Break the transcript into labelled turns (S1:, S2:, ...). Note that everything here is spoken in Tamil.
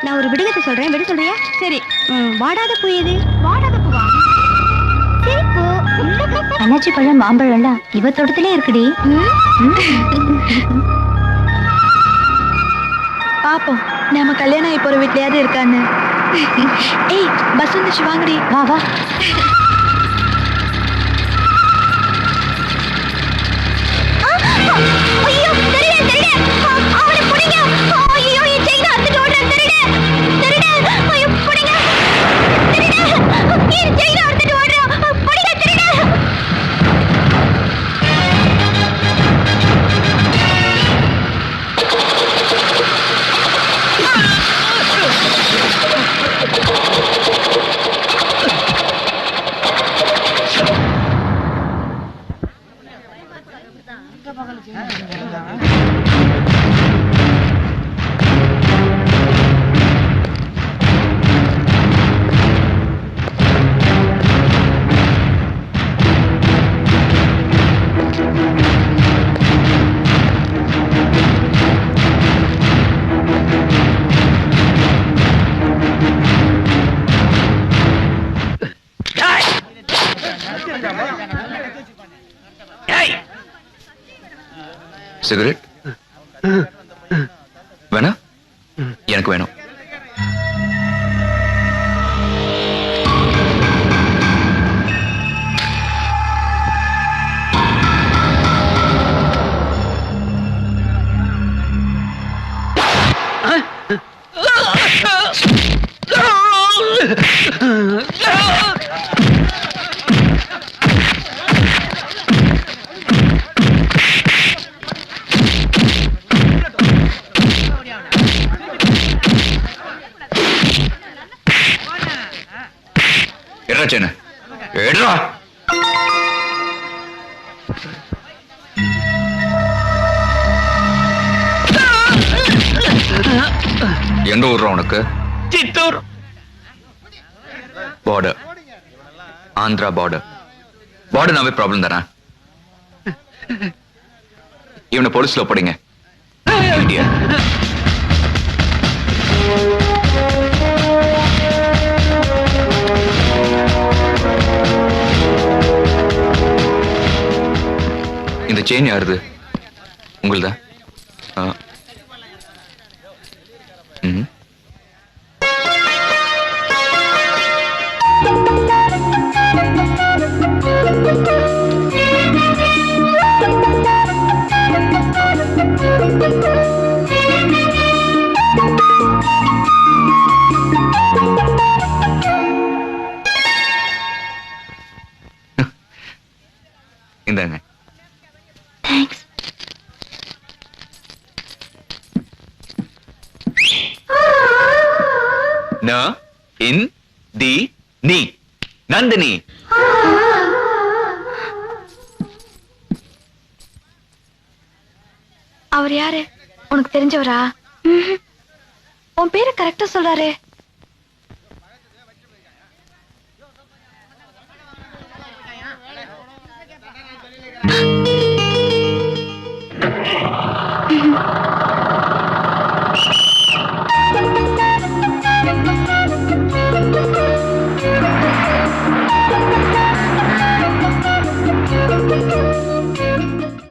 S1: நான் ஒரு விடுகத்தை சொல்றேன், விட சொல்றியா? சரி. வாடாத பூ எது? வாடாத பூவா? சரி பூ. அண்ணாச்சி பழம் மாம்பழம் எல்லாம் இவ தோட்டத்திலே இருக்குடி. பாப்போம் நாம கல்யாணம் ஆகி போற வீட்லயாவது இருக்கான்னு. ஏய் பஸ் வந்துச்சு, வாங்கடி. வா வா. ஐயோ தெரியல தெரியல, அவனை புடிங்க. ஐயோ என் செயின் அறுத்துட்டு ஓடுறேன். தெரியல தெரியல, ஐயோ புடிங்க. தெரியல என் செயின் அறுத்துட்டு ஓடுறேன். புடிங்க தெரியல.
S2: சிகரெட் வேணா? எனக்கு வேணும். எந்த ஊர் உனக்கு?
S3: சித்தூர்.
S2: Border, Andhra border. பார்டர்னாவே ப்ராப்ளம் தானே. இவனை போலீஸ்ல ஒப்படைங்க. இந்தியா இந்த செயின் யாருது? உங்களுதா? இந்தாங்க.
S1: தேங்க்ஸ்.
S2: ந இன் தி நீ நந்தினி.
S1: அவர் யாரு? உனக்கு தெரிஞ்சவரா? உன் பேரை கரெக்டா சொல்றாரு.